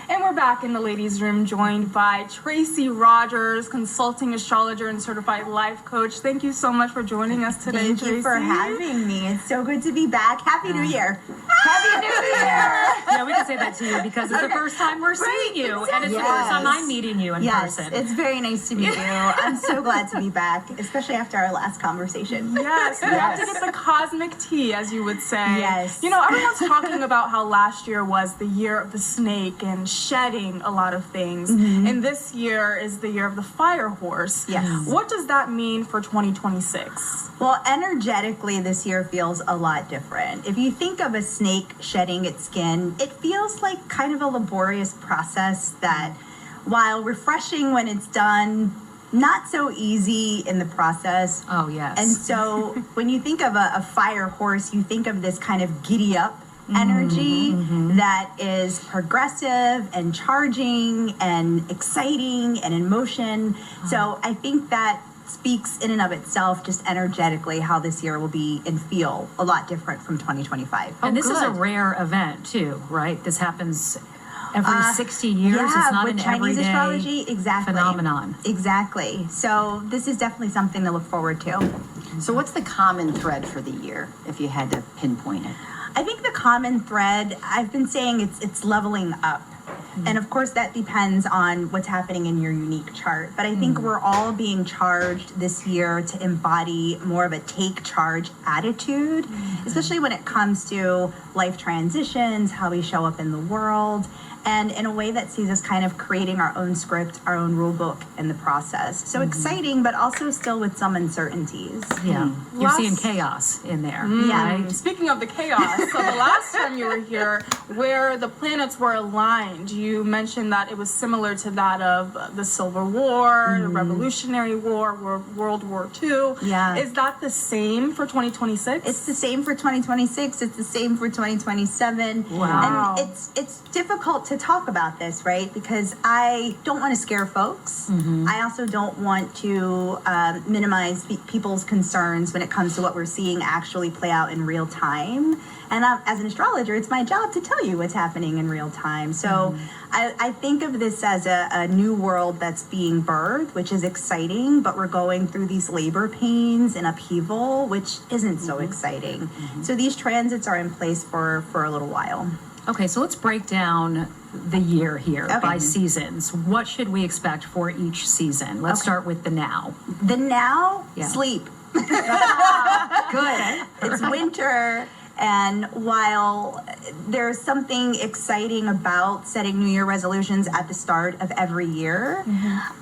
And we're back in the ladies' room, joined by Tracey Rogers, consulting astrologer and certified life coach. Thank you so much for joining us today, Thank Tracey. you for having me. It's so good to be back. Happy New Year. Happy New Year. Yeah, we can say that to you because it's the first time we're seeing you, and it's the first time I'm meeting you in person. It's very nice to meet you. I'm so glad to be back, especially after our last conversation. Yes, we have to get the cosmic tea, as you would say. Yes. You know, everyone's talking about how last year was the year of the snake and shedding a lot of things. And this year is the year of the fire horse. Yes. What does that mean for 2026? Well, energetically, this year feels a lot different. If you think of a snake shedding its skin, it feels like kind of a laborious process that, while refreshing when it's done, not so easy in the process. Oh, yes. And so when you think of a fire horse, you think of this kind of giddy up energy that is progressive and charging and exciting and in motion. So I think that speaks in and of itself, just energetically, how this year will be and feel a lot different from 2025. And this is a rare event, too, right? This happens every 60 years. Yeah, it's not with an Chinese everyday astrology, exactly. phenomenon. Exactly. So this is definitely something to look forward to. So what's the common thread for the year, if you had to pinpoint it? I think the common thread, I've been saying it's leveling up. And of course that depends on what's happening in your unique chart. But I think we're all being charged this year to embody more of a take charge attitude, especially when it comes to life transitions, how we show up in the world, and in a way that sees us kind of creating our own script, our own rule book in the process. So exciting, but also still with some uncertainties. Yeah. You're seeing chaos in there. Yeah. Speaking of the chaos, so the last time you were here, where the planets were aligned, you mentioned that it was similar to that of the Civil War, the Revolutionary War, World War II. Yeah. Is that the same for 2026? It's the same for 2026. It's the same for 2027. Wow. And it's difficult to talk about this, right? Because I don't want to scare folks. I also don't want to minimize people's concerns when it comes to what we're seeing actually play out in real time. And as an astrologer, it's my job to tell you what's happening in real time. So I think of this as a new world that's being birthed, which is exciting, but we're going through these labor pains and upheaval, which isn't so exciting. So these transits are in place for a little while. Okay, so let's break down the year here Okay. by seasons. What should we expect for each season? Let's start with the now. The now, Yeah. sleep. Good. It's winter, and while there's something exciting about setting New Year resolutions at the start of every year,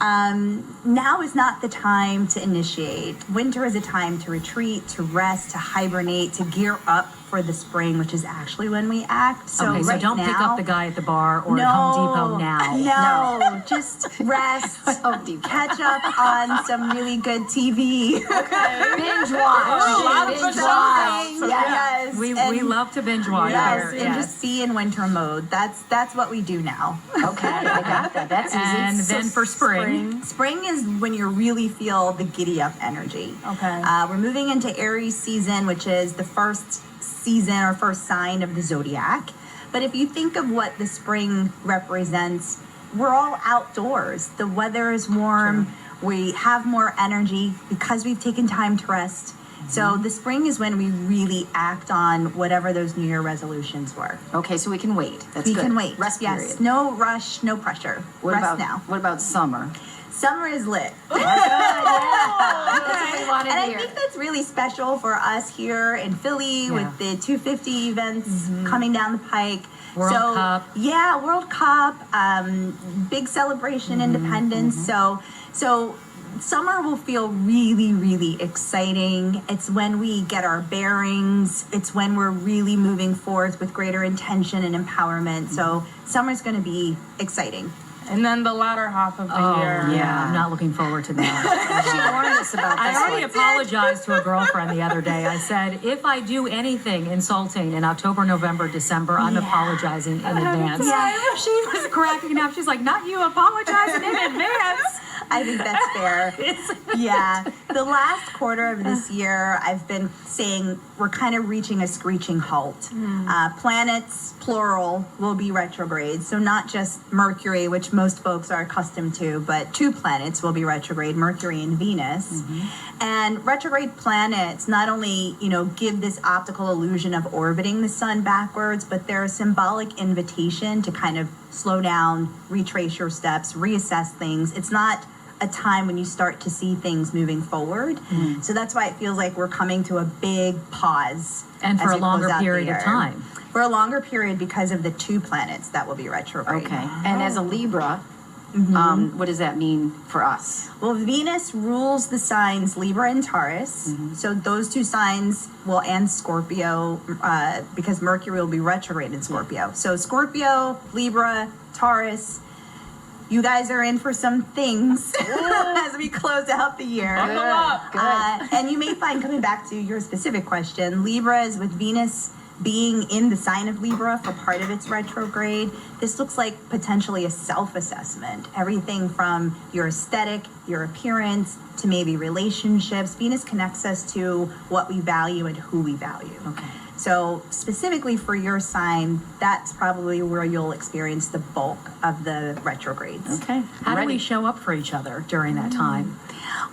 now is not the time to initiate. Winter is a time to retreat, to rest, to hibernate, to gear up for the spring, which is actually when we act. So Okay, so right don't now, pick up the guy at the bar or at Home Depot now. No, just rest, catch up on some really good TV. Binge watch. a lot of Binge good watch. shows. Yes. We and- love to binge watch Yes, here. and just be in winter mode. That's what we do now. Okay, I got that. That's easy. And then for spring. Spring is when you really feel the giddy up energy. Okay. We're moving into Aries season, which is the first season or first sign of the zodiac. But if you think of what the spring represents, we're all outdoors. The weather is warm. We have more energy because we've taken time to rest. So the spring is when we really act on whatever those New Year resolutions were. Okay, so we can wait. That's We good. can wait. Rest yes. period. No rush, no pressure. What Rest about now. What about summer? Summer is lit. That's what we wanted And to I hear. think that's really special for us here in Philly with the 250 events coming down the pike. World Cup. Yeah, World Cup, big celebration, independence. So summer will feel really, really exciting. It's when we get our bearings. It's when we're really moving forward with greater intention and empowerment. So summer's going to be exciting. And then the latter half of the Oh, year. yeah. I'm not looking forward to that. She warned us about I this already one. apologized to a girlfriend the other day. I said, if I do anything insulting in October, November, December, I'm apologizing in advance. Yeah. She was cracking up. She's like, not you apologizing in advance. I think that's fair. Yeah. The last quarter of this year, I've been saying we're kind of reaching a screeching halt. Planets, plural, will be retrograde. So not just Mercury, which most folks are accustomed to, but 2 planets will be retrograde, Mercury and Venus. And retrograde planets not only, give this optical illusion of orbiting the sun backwards, but they're a symbolic invitation to kind of slow down, retrace your steps, reassess things. It's not a time when you start to see things moving forward. So that's why it feels like we're coming to a big pause. And for as a we longer close out the period of year. time. For a longer period because of the 2 planets that will be retrograde. Okay. And as a Libra, what does that mean for us? Well, Venus rules the signs Libra and Taurus. So those 2 signs and Scorpio, because Mercury will be retrograde in Scorpio. So Scorpio, Libra, Taurus, you guys are in for some things as we close out the year. Buckle up. And you may find, coming back to your specific question, Libra is with Venus being in the sign of Libra for part of its retrograde. This looks like potentially a self-assessment. Everything from your aesthetic, your appearance, to maybe relationships. Venus connects us to what we value and who we value. Okay. So specifically for your sign, that's probably where you'll experience the bulk of the retrogrades. Okay. How do we show up for each other during that time?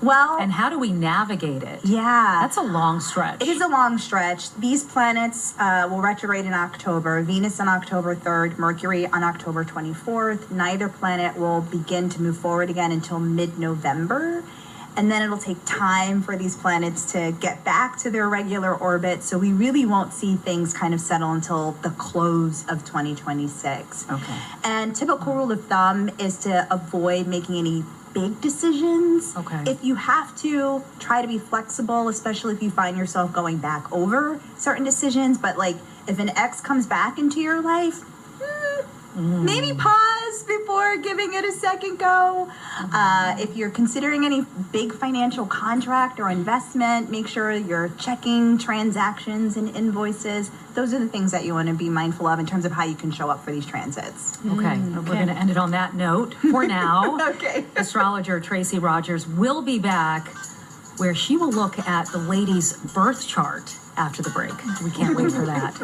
Well, And how do we navigate it? yeah. That's a long stretch. It is a long stretch. These planets will retrograde in October. Venus on October 3rd, Mercury on October 24th. Neither planet will begin to move forward again until mid-November. And then it'll take time for these planets to get back to their regular orbit. So we really won't see things kind of settle until the close of 2026. Okay. And typical rule of thumb is to avoid making any big decisions. Okay. If you have to, try to be flexible, especially if you find yourself going back over certain decisions. But like if an ex comes back into your life, maybe pause before giving it a second go. If you're considering any big financial contract or investment, make sure you're checking transactions and invoices. Those are the things that you want to be mindful of in terms of how you can show up for these transits. Okay. We're going to end it on that note for now. Okay. Astrologer Tracey Rogers will be back where she will look at the lady's birth chart after the break. We can't wait for that.